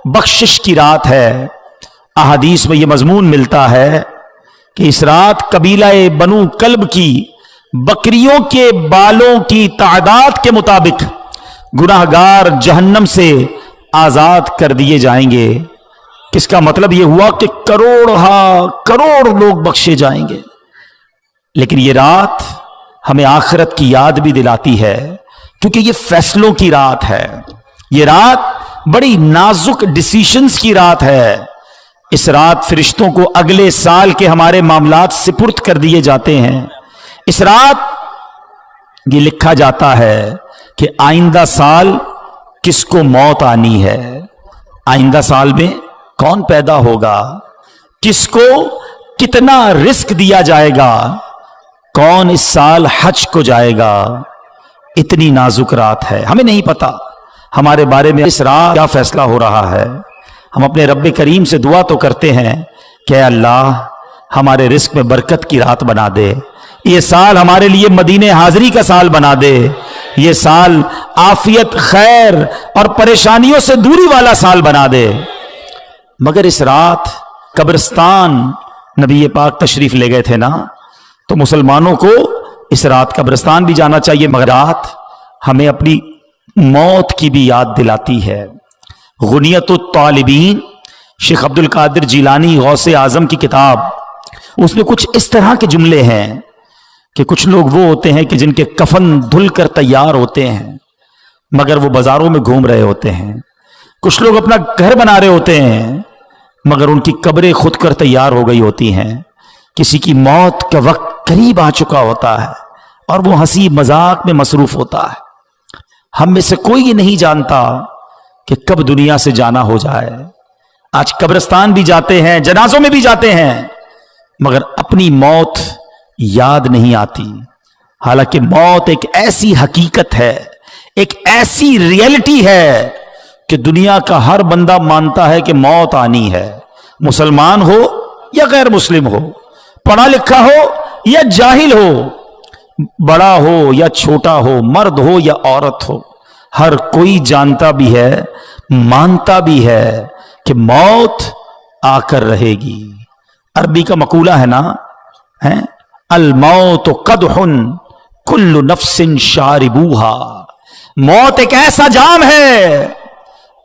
बख्शिश की रात है। अहादीस में यह मजमून मिलता है कि इस रात कबीला बनु कल्ब की बकरियों के बालों की तादाद के मुताबिक गुनाहगार जहन्नम से आजाद कर दिए जाएंगे। किसका मतलब यह हुआ कि करोड़ लोग बख्शे जाएंगे। लेकिन यह रात हमें आखिरत की याद भी दिलाती है, क्योंकि यह फैसलों की रात है। यह रात बड़ी नाजुक डिसीजंस की रात है। इस रात फरिश्तों को अगले साल के हमारे मामलात सिपुर्द कर दिए जाते हैं। इस रात ये लिखा जाता है कि आइंदा साल किसको मौत आनी है, आइंदा साल में कौन पैदा होगा, किसको कितना रिस्क दिया जाएगा, कौन इस साल हज को जाएगा। इतनी नाजुक रात है, हमें नहीं पता हमारे बारे में इस रात क्या फैसला हो रहा है। हम अपने रब्बे करीम से दुआ तो करते हैं कि अल्लाह हमारे रिस्क में बरकत की रात बना दे, ये साल हमारे लिए मदीने हाजिरी का साल बना दे, ये साल आफियत खैर और परेशानियों से दूरी वाला साल बना दे। मगर इस रात कब्रिस्तान नबी पाक तशरीफ ले गए थे ना, तो मुसलमानों को इस रात कब्रिस्तान भी जाना चाहिए। मगर रात हमें अपनी मौत की भी याद दिलाती है। गुनियतुत तालिबीन शेख अब्दुल कादिर जिलानी गौसे आजम की किताब, उसमें कुछ इस तरह के जुमले हैं कि कुछ लोग वो होते हैं कि जिनके कफन धुल कर तैयार होते हैं मगर वो बाजारों में घूम रहे होते हैं। कुछ लोग अपना घर बना रहे होते हैं मगर उनकी कब्रें खुद कर तैयार हो गई होती हैं। किसी की मौत का वक्त करीब आ चुका होता है और वो हंसी मजाक में मसरूफ होता है। हम में से कोई ये नहीं जानता कि कब दुनिया से जाना हो जाए। आज कब्रिस्तान भी जाते हैं, जनाजों में भी जाते हैं, मगर अपनी मौत याद नहीं आती। हालांकि मौत एक ऐसी हकीकत है, एक ऐसी रियलिटी है कि दुनिया का हर बंदा मानता है कि मौत आनी है। मुसलमान हो या गैर मुस्लिम हो, पढ़ा लिखा हो या जाहिल हो, बड़ा हो या छोटा हो, मर्द हो या औरत हो, हर कोई जानता भी है, मानता भी है कि मौत आकर रहेगी। अरबी का मकूला है ना, है अल मौत कदहुन कुल्लु नफ्सिन शारिबूहा। मौत एक ऐसा जाम है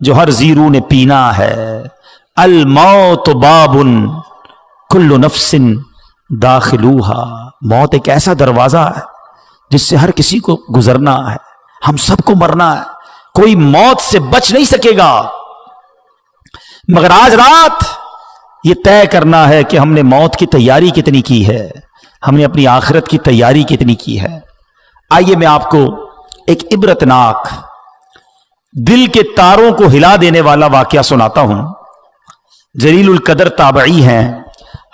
जो हर जीरू ने पीना है। अल मौत बाबुन कुल्लु नफ्सिन दाखिलूहा। मौत एक ऐसा दरवाजा है जिससे हर किसी को गुजरना है, हम सबको मरना है, कोई मौत से बच नहीं सकेगा। मगर आज रात ये तय करना है कि हमने मौत की तैयारी कितनी की है, हमने अपनी आखिरत की तैयारी कितनी की है। आइए मैं आपको एक इबरतनाक, दिल के तारों को हिला देने वाला वाकया सुनाता हूं। जलीलुल कदर ताबई हैं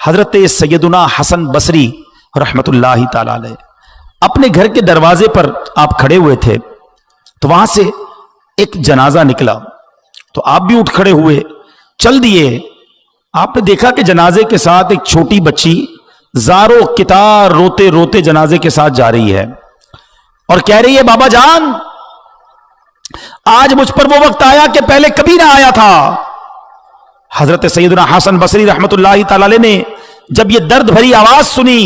हजरत सैयदुना हसन बसरी रहमतुल्लाहि ताला अलैह। अपने घर के दरवाजे पर आप खड़े हुए थे तो वहां से एक जनाजा निकला, तो आप भी उठ खड़े हुए, चल दिए। आपने देखा कि जनाजे के साथ एक छोटी बच्ची जारो कितार रोते रोते जनाजे के साथ जा रही है और कह रही है, बाबा जान आज मुझ पर वो वक्त आया कि पहले कभी ना आया था। हजरत सैयदना हसन बसरी रहमतुल्लाहि ताला अलैह ने जब ये दर्द भरी आवाज सुनी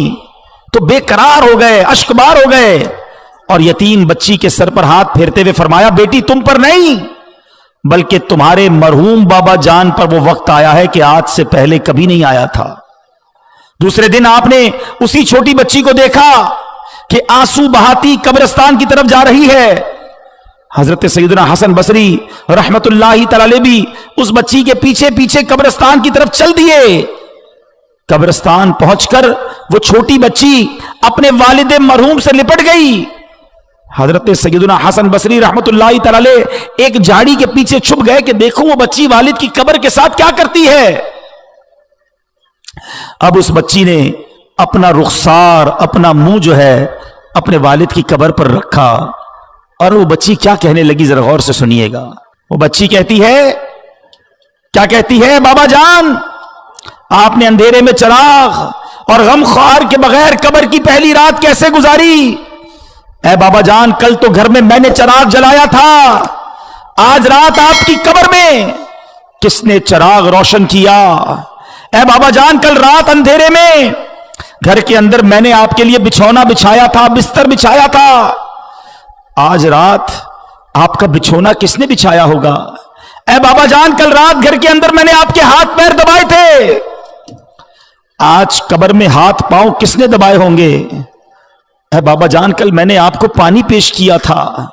तो बेकरार हो गए, अश्कबार हो गए और यतीम बच्ची के सर पर हाथ फेरते हुए फरमाया, बेटी तुम पर नहीं बल्कि तुम्हारे मरहूम बाबा जान पर वो वक्त आया है कि आज से पहले कभी नहीं आया था। दूसरे दिन आपने उसी छोटी बच्ची को देखा कि आंसू बहाती कब्रिस्तान की तरफ जा रही है। हजरत सैयदना हसन बसरी रहमतुल्लाहि ताला अलैह भी उस बच्ची के पीछे पीछे कब्रिस्तान की तरफ चल दिए। कब्रिस्तान पहुंचकर वो छोटी बच्ची अपने वालिद मरहूम से लिपट गई। हजरत सैयदना हसन बसरी रहमतुल्लाहि ताला अलैह एक झाड़ी के पीछे छुप गए कि देखो वो बच्ची वालिद की कब्र के साथ क्या करती है। अब उस बच्ची ने अपना रुखसार, अपना मुंह जो है अपने वालिद की कब्र पर रखा और वो बच्ची क्या कहने लगी जरा गौर से सुनिएगा। वो बच्ची कहती है, क्या कहती है, बाबा जान आपने अंधेरे में चिराग और गमख्वार के बगैर कब्र की पहली रात कैसे गुजारी। ऐ बाबा जान कल तो घर में मैंने चिराग जलाया था, आज रात आपकी कब्र में किसने चराग रोशन किया? ए बाबा जान, कल रात अंधेरे में घर के अंदर मैंने आपके लिए बिछौना बिछाया था, बिस्तर बिछाया था। आज रात आपका बिछौना किसने बिछाया होगा? ए बाबा जान, कल रात घर के अंदर मैंने आपके हाथ पैर दबाए थे। आज कब्र में हाथ पांव किसने दबाए होंगे? ए बाबा जान, कल मैंने आपको पानी पेश किया था।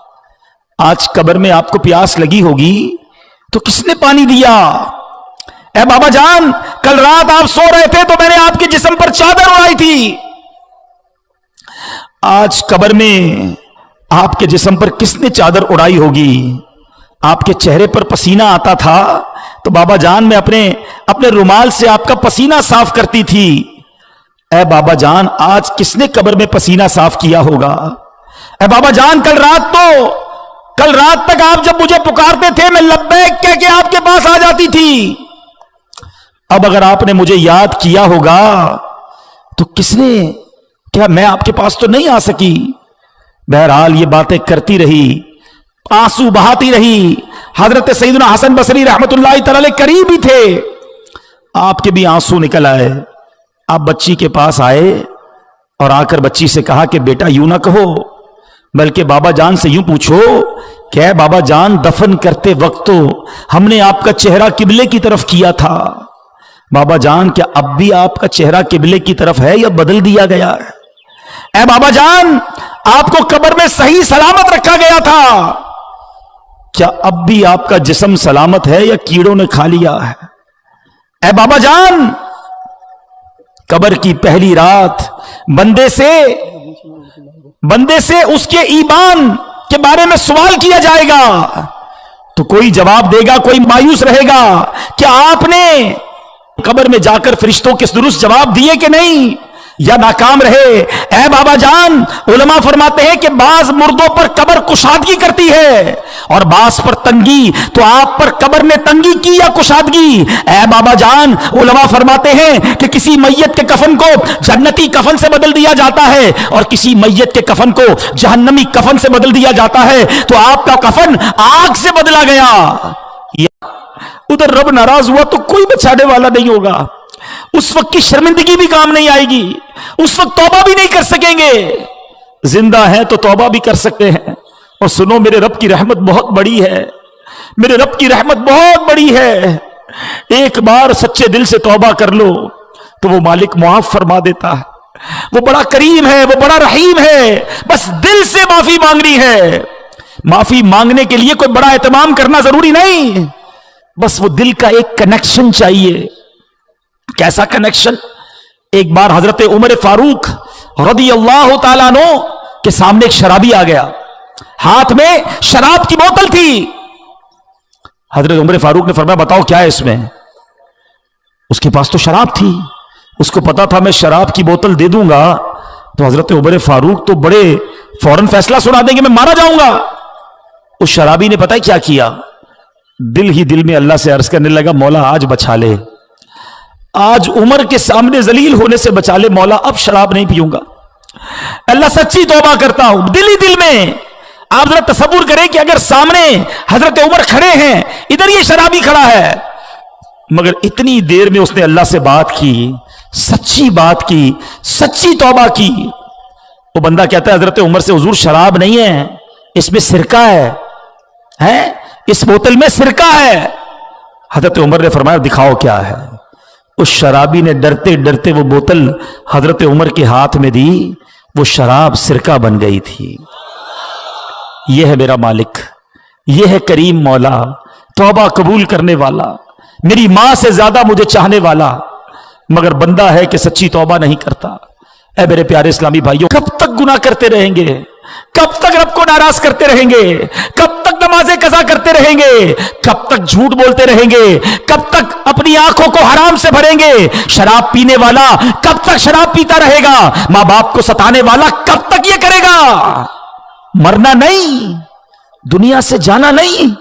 आज कब्र में आपको प्यास लगी होगी तो किसने पानी दिया? ए बाबा जान, कल रात आप सो रहे थे तो मैंने आपके जिस्म पर चादर उड़ाई थी। आज कब्र में आपके जिस्म पर किसने चादर उड़ाई होगी? आपके चेहरे पर पसीना आता था तो बाबा जान मैं अपने रुमाल से आपका पसीना साफ करती थी। ए बाबा जान, आज किसने कब्र में पसीना साफ किया होगा? ए बाबा जान, कल रात तक आप जब मुझे पुकारते थे मैं लब्बैक कह के आपके पास आ जाती थी। अब अगर आपने मुझे याद किया होगा तो किसने, क्या मैं आपके पास तो नहीं आ सकी? बहरहाल ये बातें करती रही, आंसू बहाती रही। हजरत सैयदना हसन बसरी रहमतुल्लाहि तआला करीब ही थे, आपके भी आंसू निकल आए। आप बच्ची के पास आए और आकर बच्ची से कहा कि बेटा यूं ना कहो, बल्कि बाबा जान से यूं पूछो, क्या बाबा जान दफन करते वक्त तो हमने आपका चेहरा किबले की तरफ किया था। बाबा जान, क्या अब भी आपका चेहरा किबले की तरफ है या बदल दिया गया है? ए बाबा जान, आपको कब्र में सही सलामत रखा गया था, क्या अब भी आपका जिस्म सलामत है या कीड़ों ने खा लिया है? ए बाबा जान, कब्र की पहली रात बंदे से उसके ईमान के बारे में सवाल किया जाएगा तो कोई जवाब देगा, कोई मायूस रहेगा। क्या आपने कब्र में जाकर फरिश्तों के दुरुस्त जवाब दिए कि नहीं, या नाकाम रहे? ए बाबा जान, उलमा फरमाते हैं कि बाज मुर्दों पर कब्र कुशादगी करती है और बाज पर तंगी। तो आप पर कब्र ने तंगी की या कुशादगी? ए बाबा जान, उलमा फरमाते हैं कि किसी मैयत के कफन को जन्नती कफन से बदल दिया जाता है और किसी मैयत के कफन को जहन्नमी कफन से बदल दिया जाता है। तो आपका कफन आग से बदला गया। उधर रब नाराज हुआ तो कोई बचाने वाला नहीं होगा। उस वक्त की शर्मिंदगी भी काम नहीं आएगी, उस वक्त तौबा भी नहीं कर सकेंगे। जिंदा है तो तौबा भी कर सकते हैं। और सुनो, मेरे रब की रहमत बहुत बड़ी है, मेरे रब की रहमत बहुत बड़ी है। एक बार सच्चे दिल से तौबा कर लो तो वो मालिक मुआफ फरमा देता है। वो बड़ा करीम है, वो बड़ा रहीम है। बस दिल से माफी मांगनी है। माफी मांगने के लिए कोई बड़ा एहतमाम करना जरूरी नहीं, बस वो दिल का एक कनेक्शन चाहिए। कैसा कनेक्शन? एक बार हजरत उमर फारूक रदियल्लाहु ताला अन्हु के सामने एक शराबी आ गया, हाथ में शराब की बोतल थी। हजरत उमर फारूक ने फरमाया, बताओ क्या है इसमें? उसके पास तो शराब थी, उसको पता था मैं शराब की बोतल दे दूंगा तो हजरत उमर फारूक तो बड़े फौरन फैसला सुना देंगे, मैं मारा जाऊंगा। उस शराबी ने पता है क्या किया? दिल ही दिल में अल्लाह से अर्ज करने लगा, मौला आज बचा ले, आज उमर के सामने जलील होने से बचा ले मौला, अब शराब नहीं पीऊंगा। अल्लाह सच्ची तौबा करता हूं, दिल ही दिल में। आप जरा तसव्वुर करें कि अगर सामने हजरत उमर खड़े हैं, इधर ये शराबी खड़ा है, मगर इतनी देर में उसने अल्लाह से बात की, सच्ची बात की, सच्ची तौबा की। वो बंदा कहता है हजरत उमर से, हुजूर शराब नहीं है, इसमें सिरका है, इस बोतल में सिरका है। हजरत उमर ने फरमाया, दिखाओ क्या है। उस शराबी ने डरते डरते वो बोतल हजरत उमर के हाथ में दी, वो शराब सिरका बन गई थी। यह है मेरा मालिक, यह है करीम मौला, तौबा कबूल करने वाला, मेरी मां से ज्यादा मुझे चाहने वाला, मगर बंदा है कि सच्ची तौबा नहीं करता। ऐ मेरे प्यारे इस्लामी भाइयों, कब तक गुनाह करते रहेंगे? कब तक रब को नाराज करते रहेंगे? कब तक नमाजें कज़ा करते रहेंगे? कब तक झूठ बोलते रहेंगे? कब तक अपनी आंखों को हराम से भरेंगे? शराब पीने वाला कब तक शराब पीता रहेगा? मां बाप को सताने वाला कब तक ये करेगा? मरना नहीं, दुनिया से जाना नहीं,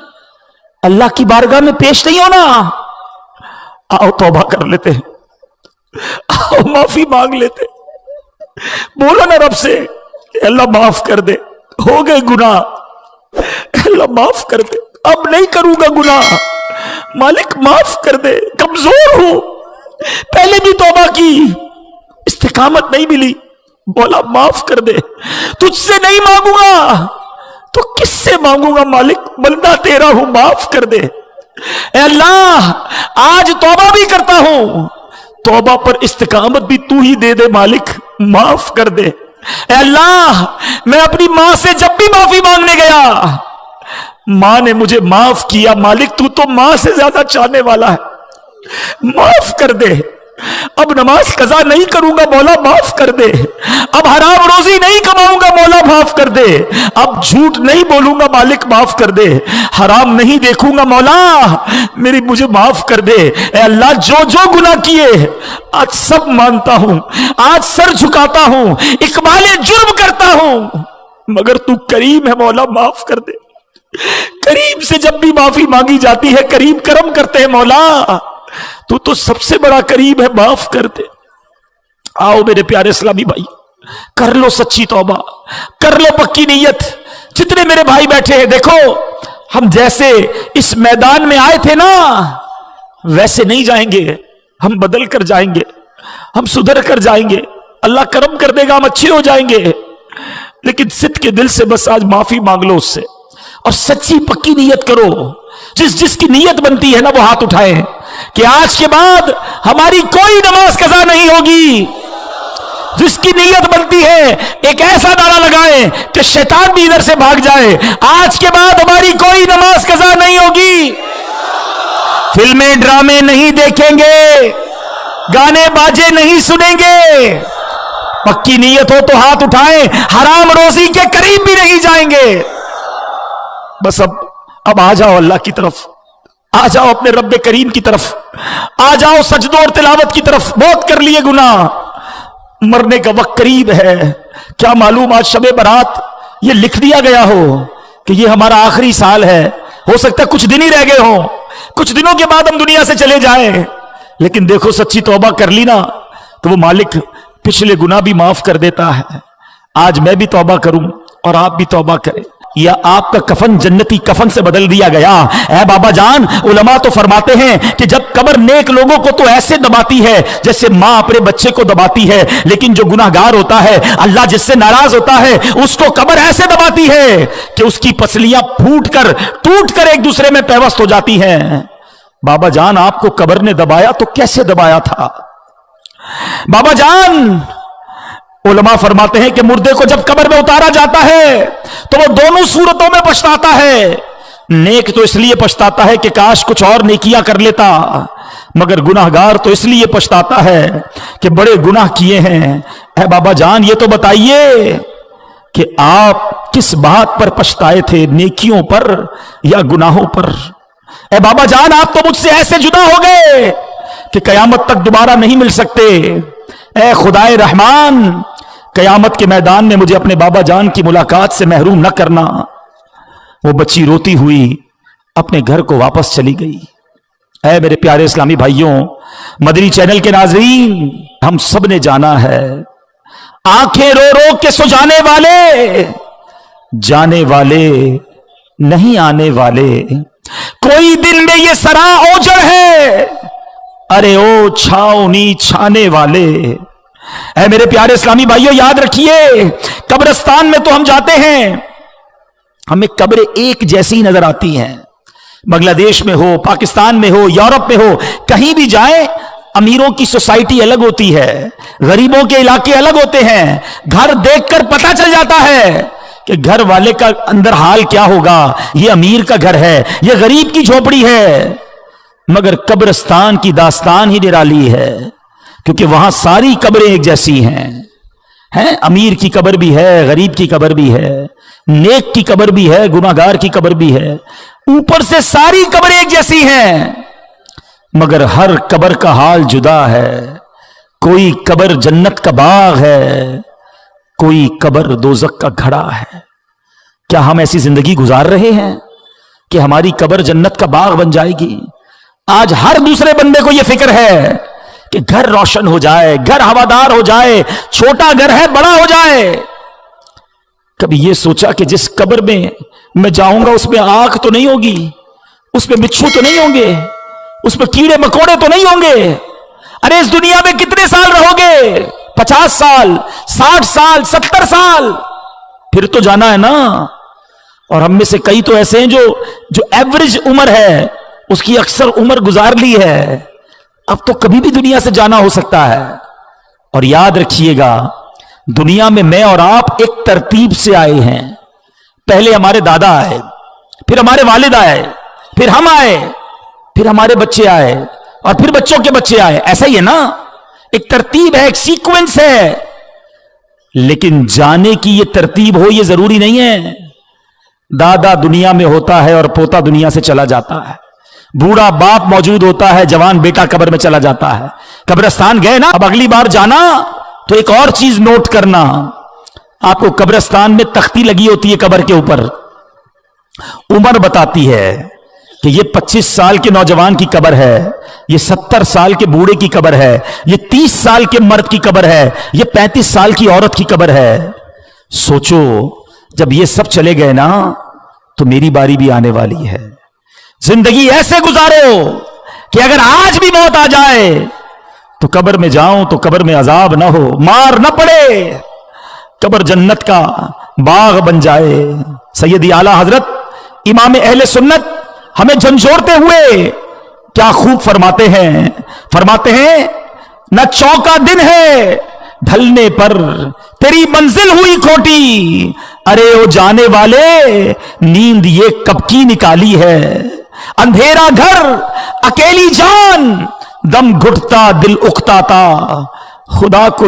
अल्लाह की बारगाह में पेश नहीं होना। आओ तौबा कर लेते, आओ माफी मांग लेते, बोलो ना रब से, अल्लाह माफ कर दे, हो गए गुनाह, अल्लाह माफ कर दे, अब नहीं करूंगा गुनाह, मालिक माफ कर दे, कमजोर हूं, पहले भी तौबा की, इस्तिकामत नहीं मिली, बोला माफ कर दे, तुझसे नहीं मांगूंगा तो किससे मांगूंगा मालिक, बंदा तेरा हूं, माफ कर दे। ऐ अल्लाह आज तौबा भी करता हूं, तौबा पर इस्तिकामत भी तू ही दे दे मालिक, माफ कर दे। ऐ अल्लाह मैं अपनी मां से जब भी माफी मांगने गया, मां ने मुझे माफ किया, मालिक तू तो मां से ज्यादा चाहने वाला है, माफ कर दे। अब नमाज कज़ा नहीं करूंगा मौला, माफ कर दे। अब हराम रोजी नहीं कमाऊंगा मौला, माफ कर दे। अब झूठ नहीं बोलूंगा मालिक, माफ कर दे। हराम नहीं देखूंगा मौला, मुझे माफ कर दे। ऐ अल्लाह जो जो गुनाह किए आज सब मानता हूं, आज सर झुकाता हूं, इकबाले जुर्म करता हूं, मगर तू करीम है मौला, माफ कर दे। करीम से जब भी माफी मांगी जाती है, करीम करम करते हैं मौला, तू तो सबसे बड़ा करीब है, माफ कर दे। आओ मेरे प्यारे इस्लामी भाई, कर लो सच्ची तौबा, कर लो पक्की नीयत। जितने मेरे भाई बैठे हैं, देखो हम जैसे इस मैदान में आए थे ना, वैसे नहीं जाएंगे, हम बदल कर जाएंगे, हम सुधर कर जाएंगे, अल्लाह करम कर देगा, हम अच्छे हो जाएंगे। लेकिन सिद्ध के दिल से बस आज माफी मांग लो उससे, और सच्ची पक्की नीयत करो। जिसकी नीयत बनती है ना, वो हाथ उठाए कि आज के बाद हमारी कोई नमाज कज़ा नहीं होगी। जिसकी नीयत बनती है एक ऐसा नारा लगाए कि शैतान भी इधर से भाग जाए, आज के बाद हमारी कोई नमाज कज़ा नहीं होगी, फिल्में ड्रामे नहीं देखेंगे, गाने बाजे नहीं सुनेंगे। पक्की नीयत हो तो हाथ उठाएं, हराम रोजी के करीब भी नहीं जाएंगे। बस अब आ जाओ अल्लाह की तरफ, आ जाओ अपने रब्बे करीम की तरफ, आ जाओ सजदों और तिलावत की तरफ। बहुत कर लिए गुनाह, मरने का वक्त करीब है। क्या मालूम आज शबे बरात ये लिख दिया गया हो कि ये हमारा आखिरी साल है, हो सकता है कुछ दिन ही रह गए हो, कुछ दिनों के बाद हम दुनिया से चले जाएं। लेकिन देखो सच्ची तौबा कर ली ना, तो वो मालिक पिछले गुनाह भी माफ कर देता है। आज मैं भी तौबा करूं और आप भी तौबा करें, या आपका कफन जन्नती कफन से बदल दिया गया। ऐ बाबा जान, उलमा तो फरमाते हैं कि जब कब्र नेक लोगों को तो ऐसे दबाती है जैसे मां अपने बच्चे को दबाती है, लेकिन जो गुनाहगार होता है, अल्लाह जिससे नाराज होता है, उसको कब्र ऐसे दबाती है कि उसकी पसलियां फूट कर टूट कर एक दूसरे में पैवस्त हो जाती हैं। बाबा जान आपको कब्र ने दबाया तो कैसे दबाया था? बाबा जान, उलमा फरमाते हैं कि मुर्दे को जब कब्र में उतारा जाता है तो वो दोनों सूरतों में पछताता है। नेक तो इसलिए पछताता है कि काश कुछ और नेकियां कर लेता, मगर गुनाहगार तो इसलिए पछताता है कि बड़े गुनाह किए हैं। ऐ बाबा जान ये तो बताइए कि आप किस बात पर पछताए थे, नेकियों पर या गुनाहों पर? ऐ बाबा जान आप तो मुझसे ऐसे जुदा हो गए कि कयामत तक दोबारा नहीं मिल सकते। ऐ खुदाए रहमान, कयामत के मैदान में मुझे अपने बाबा जान की मुलाकात से महरूम न करना। वो बच्ची रोती हुई अपने घर को वापस चली गई। ऐ मेरे प्यारे इस्लामी भाइयों, मदनी चैनल के नाज़रीन, हम सब ने जाना है, आंखें रो रो के सो जाने वाले नहीं आने वाले, कोई दिल में ये सरा ओजड़ है, अरे ओ छावनी छाने वाले। ऐ मेरे प्यारे इस्लामी भाइयों, याद रखिए, कब्रिस्तान में तो हम जाते हैं, हमें कब्रें एक जैसी नजर आती हैं। बांग्लादेश में हो, पाकिस्तान में हो, यूरोप में हो, कहीं भी जाए, अमीरों की सोसाइटी अलग होती है, गरीबों के इलाके अलग होते हैं। घर देखकर पता चल जाता है कि घर वाले का अंदर हाल क्या होगा, ये अमीर का घर है, ये गरीब की झोपड़ी है। मगर कब्रिस्तान की दास्तान ही निराली है, क्योंकि वहां सारी कब्रें एक जैसी हैं। अमीर की कब्र भी है, गरीब की कब्र भी है, नेक की कब्र भी है, गुनाहगार की कब्र भी है, ऊपर से सारी कब्रें एक जैसी हैं। मगर हर कब्र का हाल जुदा है। कोई कब्र जन्नत का बाग है, कोई कब्र दोज़ख का घड़ा है। क्या हम ऐसी जिंदगी गुजार रहे हैं कि हमारी कब्र जन्नत का बाग बन जाएगी? आज हर दूसरे बंदे को यह फिक्र है कि घर रोशन हो जाए, घर हवादार हो जाए, छोटा घर है बड़ा हो जाए। कभी यह सोचा कि जिस कब्र में मैं जाऊंगा उसमें आग तो नहीं होगी, उसमें बिच्छू तो नहीं होंगे, उसमें कीड़े मकोड़े तो नहीं होंगे? अरे इस दुनिया में कितने साल रहोगे? 50 साल, 60 साल, 70 साल, फिर तो जाना है ना। और हम में से कई तो ऐसे हैं जो एवरेज उम्र है उसकी अक्सर उम्र गुजार ली है, अब तो कभी भी दुनिया से जाना हो सकता है। और याद रखिएगा, दुनिया में मैं और आप एक तरतीब से आए हैं। पहले हमारे दादा आए, फिर हमारे वालिद आए, फिर हम आए, फिर हमारे बच्चे आए, और फिर बच्चों के बच्चे आए। ऐसा ही है ना, एक तरतीब है, एक सीक्वेंस है। लेकिन जाने की ये तरतीब हो ये जरूरी नहीं है। दादा दुनिया में होता है और पोता दुनिया से चला जाता है, बूढ़ा बाप मौजूद होता है, जवान बेटा कब्र में चला जाता है। कब्रिस्तान गए ना, अब अगली बार जाना तो एक और चीज नोट करना, आपको कब्रिस्तान में तख्ती लगी होती है कब्र के ऊपर, उम्र बताती है कि ये 25 साल के नौजवान की कब्र है, ये 70 साल के बूढ़े की कब्र है, ये 30 साल के मर्द की कब्र है, ये 35 साल की औरत की कब्र है। सोचो जब ये सब चले गए ना तो मेरी बारी भी आने वाली है। जिंदगी ऐसे गुजारो कि अगर आज भी मौत आ जाए तो कब्र में जाऊं तो कब्र में अजाब ना हो, मार ना पड़े, कब्र जन्नत का बाग बन जाए। सैयदी आला हजरत इमाम अहले सुन्नत हमें झंझोड़ते हुए क्या खूब फरमाते हैं, न चौका दिन है ढलने पर तेरी मंजिल हुई खोटी, अरे ओ जाने वाले नींद ये कब की निकाली है। अंधेरा घर अकेली जान, दम घुटता दिल उकताता, खुदा को